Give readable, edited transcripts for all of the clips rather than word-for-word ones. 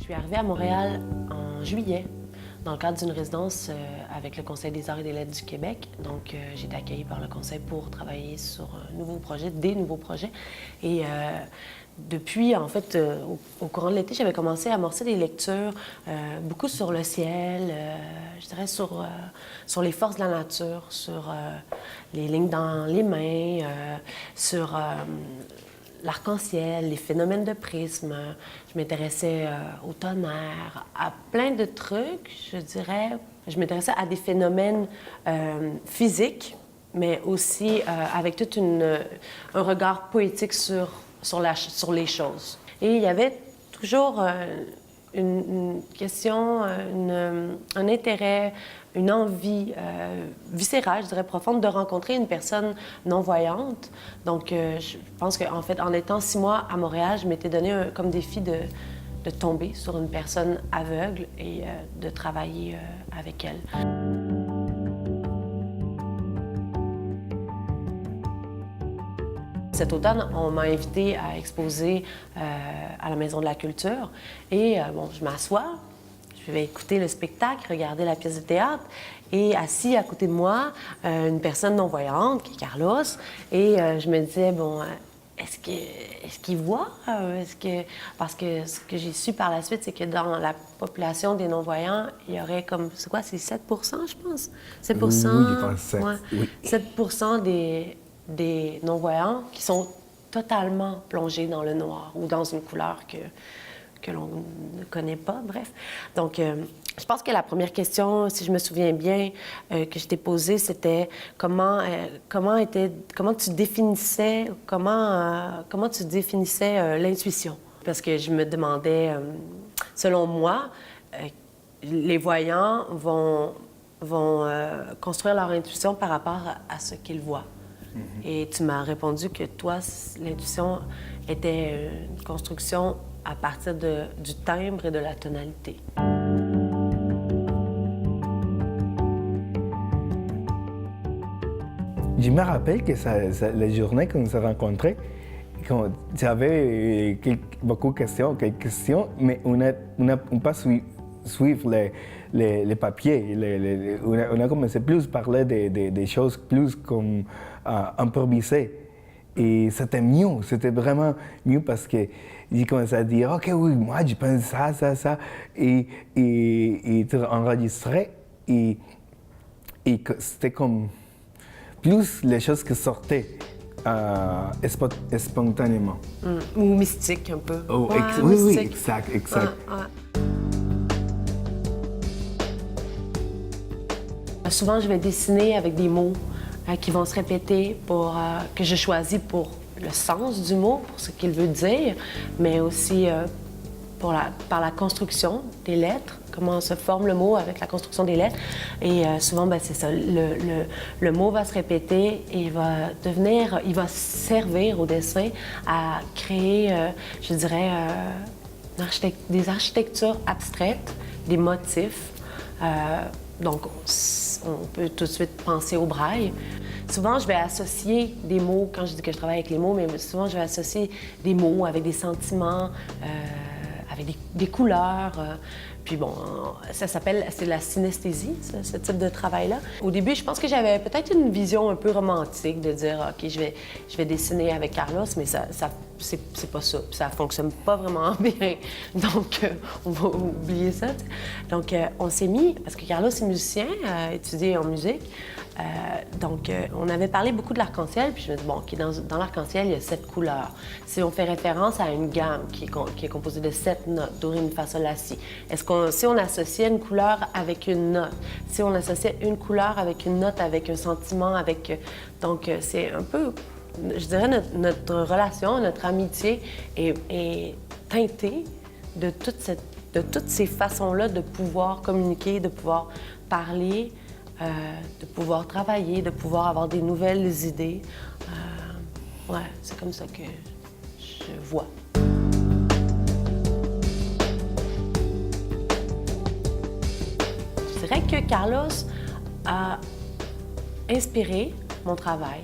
Je suis arrivée à Montréal en juillet, dans le cadre d'une résidence avec le Conseil des arts et des lettres du Québec. Donc, j'ai été accueillie par le Conseil pour travailler sur un nouveau projet, des nouveaux projets. Et depuis, en fait, au courant de l'été, j'avais commencé à amorcer des lectures, beaucoup sur le ciel, je dirais sur les forces de la nature, sur les lignes dans les mains, sur l'arc-en-ciel, les phénomènes de prisme. Je m'intéressais au tonnerre, à plein de trucs, je dirais. Je m'intéressais à des phénomènes physiques, mais aussi avec tout un regard poétique sur les choses. Et il y avait toujours une question, un intérêt, une envie viscérale, je dirais profonde, de rencontrer une personne non-voyante. Donc, je pense qu'en fait, en étant 6 mois à Montréal, je m'étais donné comme défi de tomber sur une personne aveugle et de travailler avec elle. Cet automne, on m'a invitée à exposer à la Maison de la Culture. Et bon, je m'assois, je vais écouter le spectacle, regarder la pièce de théâtre. Et assis à côté de moi, une personne non-voyante, qui est Carlos. Et je me disais, bon, est-ce qu'il voit? Parce que ce que j'ai su par la suite, c'est que dans la population des non-voyants, il y aurait comme, c'est quoi, c'est 7 je pense? 7 Oui, je pense 7. Ouais, Oui. 7 des non-voyants qui sont totalement plongés dans le noir ou dans une couleur que l'on ne connaît pas, bref. Donc, je pense que la première question, si je me souviens bien, que je t'ai posée, c'était comment tu définissais, l'intuition? Parce que je me demandais, selon moi, les voyants vont construire leur intuition par rapport à ce qu'ils voient. Et tu m'as répondu que toi, l'intuition était une construction à partir du timbre et de la tonalité. Je me rappelle que la journée qu'on s'est rencontrés, j'avais beaucoup de questions, quelques questions, mais on n'a pas suivre les papiers. On a commencé plus à parler des choses plus comme improvisées. Et c'était mieux, c'était vraiment mieux parce que j'ai commencé à dire, OK, oui, moi, je pense ça. Et enregistrer. Et c'était comme plus les choses qui sortaient spontanément. Ou mystique, un peu. Oh, Ouais, oui, mystique. exact. Souvent, je vais dessiner avec des mots qui vont se répéter que je choisis pour le sens du mot, pour ce qu'il veut dire, mais aussi par la construction des lettres, comment se forme le mot avec la construction des lettres. Et souvent, ben, c'est ça, le mot va se répéter et il va servir au dessin à créer, je dirais, des architectures abstraites, des motifs. Donc, on peut tout de suite penser au braille. Souvent, je vais associer des mots, quand je dis que je travaille avec les mots, mais souvent, je vais associer des mots avec des sentiments, avec des couleurs. Puis bon, c'est la synesthésie, ce type de travail-là. Au début, je pense que j'avais peut-être une vision un peu romantique de dire, OK, je vais dessiner avec Carlos, mais c'est pas ça. Ça fonctionne pas vraiment bien. Donc, on va oublier ça. T'sais. Donc, on s'est mis, parce que Carlos est musicien, étudié en musique. Donc, on avait parlé beaucoup de l'arc-en-ciel, puis je me dis, bon, OK, dans l'arc-en-ciel, il y a 7 couleurs. Si on fait référence à une gamme qui est composée de 7 notes, do, ré, mi, fa, sol, la, si, si on associait une couleur avec une note, si on associait une couleur avec une note, avec un sentiment, donc, c'est un peu, je dirais, notre relation, notre amitié est teintée de toutes ces façons-là de pouvoir communiquer, de pouvoir parler, de pouvoir travailler, de pouvoir avoir des nouvelles idées. Ouais, c'est comme ça que je vois. Je dirais que Carlos a inspiré mon travail.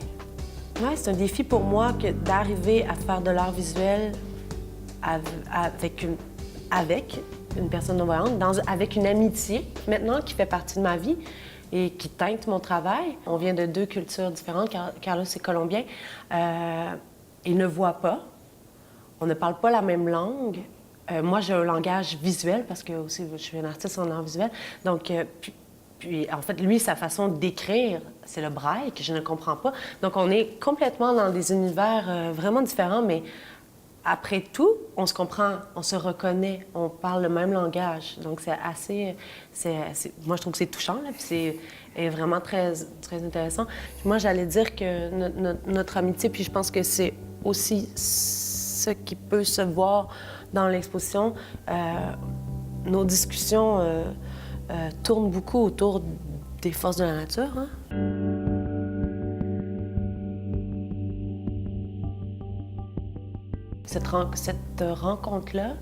Ouais, c'est un défi pour moi d'arriver à faire de l'art visuel avec une personne non-voyante, avec une amitié maintenant qui fait partie de ma vie et qui teinte mon travail. On vient de 2 cultures différentes. Carlos est colombien. Il ne voit pas. On ne parle pas la même langue. Moi, j'ai un langage visuel parce que aussi, je suis une artiste en art visuel. Donc, puis, en fait, lui, sa façon d'écrire, c'est le braille que je ne comprends pas. Donc, on est complètement dans des univers vraiment différents, mais après tout, on se comprend, on se reconnaît, on parle le même langage. Donc, c'est assez... moi, je trouve que c'est touchant, là, puis c'est vraiment très, très intéressant. Puis moi, j'allais dire que notre amitié, puis je pense que c'est aussi ce qui peut se voir dans l'exposition. Nos discussions tournent beaucoup autour des forces de la nature, hein? Cette rencontre-là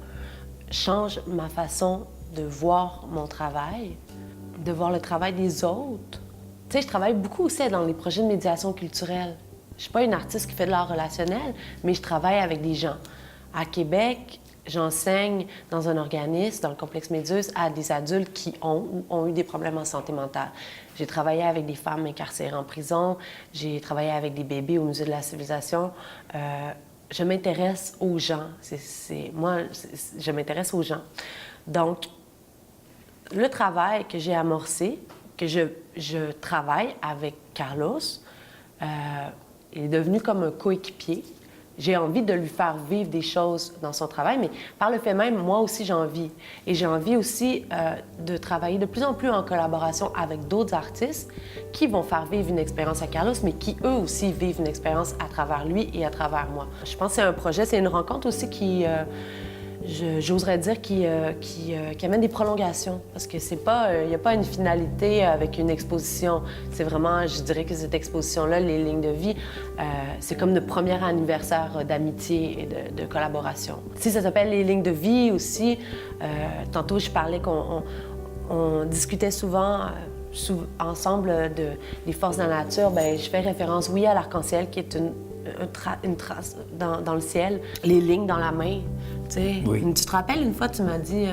change ma façon de voir mon travail, de voir le travail des autres. Tu sais, je travaille beaucoup aussi dans les projets de médiation culturelle. Je suis pas une artiste qui fait de l'art relationnel, mais je travaille avec des gens. À Québec, j'enseigne dans un organisme, dans le complexe Méduse, à des adultes qui ont ou ont eu des problèmes en santé mentale. J'ai travaillé avec des femmes incarcérées en prison, j'ai travaillé avec des bébés au Musée de la civilisation. Je m'intéresse aux gens. Je m'intéresse aux gens. Donc, le travail que j'ai amorcé, que je travaille avec Carlos, il est devenu comme un coéquipier. J'ai envie de lui faire vivre des choses dans son travail, mais par le fait même, moi aussi, j'ai envie. Et j'ai envie aussi de travailler de plus en plus en collaboration avec d'autres artistes qui vont faire vivre une expérience à Carlos, mais qui, eux aussi, vivent une expérience à travers lui et à travers moi. Je pense que c'est un projet, c'est une rencontre aussi qui, j'oserais dire, qui amène des prolongations. Parce que c'est pas, il n'y a pas une finalité avec une exposition. C'est vraiment, je dirais que cette exposition-là, les lignes de vie, c'est comme le premier anniversaire d'amitié et de collaboration. Si ça s'appelle les lignes de vie aussi, tantôt je parlais qu'on discutait souvent ensemble des forces de la nature. Bien, je fais référence, oui, à l'arc-en-ciel qui est une trace dans le ciel, les lignes dans la main. Oui. Tu te rappelles, une fois, tu m'as dit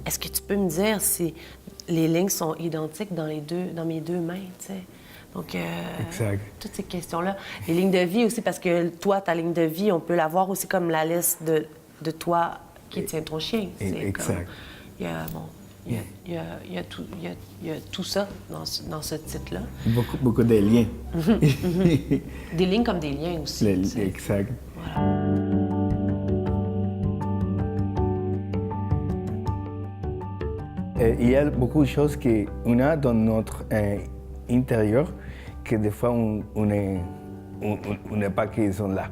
est-ce que tu peux me dire si les lignes sont identiques dans mes 2 mains, t'sais? Donc, exact. Toutes ces questions-là. Les lignes de vie aussi, parce que toi, ta ligne de vie, on peut la voir aussi comme la liste de toi qui tient ton chien. Exact. Il y a tout ça dans ce titre-là. Beaucoup de liens. Des lignes comme des liens aussi. Exact. Voilà. Il y a beaucoup de choses qu'on a dans notre intérieur que des fois on n'est pas qu'ils sont là.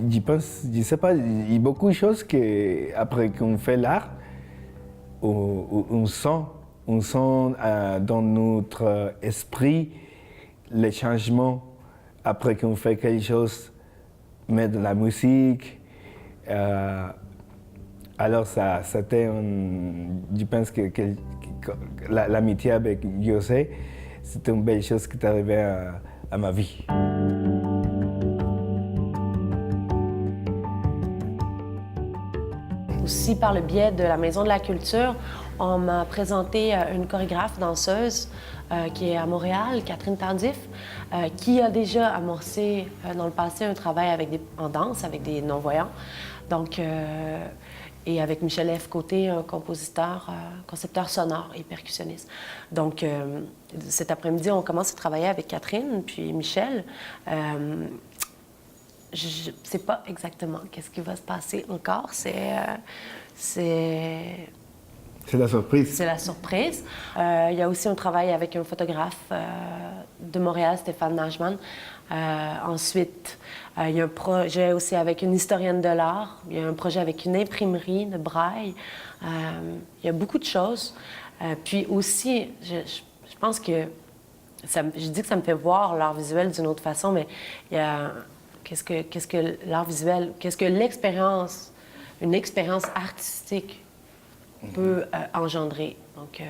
Je pense, je sais pas, il y a beaucoup de choses qu'après qu'on fait l'art, on sent dans notre esprit les changements après qu'on fait quelque chose, mettre de la musique. Alors c'était, je pense que l'amitié avec José, c'était une belle chose qui est arrivée à ma vie. Aussi, par le biais de la Maison de la Culture, on m'a présenté une chorégraphe danseuse qui est à Montréal, Catherine Tardif, qui a déjà amorcé dans le passé un travail en danse avec des non-voyants. Donc, et avec Michel F. Côté, un concepteur sonore et percussionniste. Donc, cet après-midi, on commence à travailler avec Catherine, puis Michel. Je ne sais pas exactement qu'est-ce qui va se passer encore. C'est la surprise. C'est la surprise. Il y a aussi un travail avec un photographe de Montréal, Stéphane Najman. Ensuite, il y a un projet aussi avec une historienne de l'art. Il y a un projet avec une imprimerie de braille. Il y a beaucoup de choses. Puis aussi, je pense que... je dis que ça me fait voir l'art visuel d'une autre façon, mais il y a... Qu'est-ce que l'art visuel, qu'est-ce que une expérience artistique peut engendrer. Donc,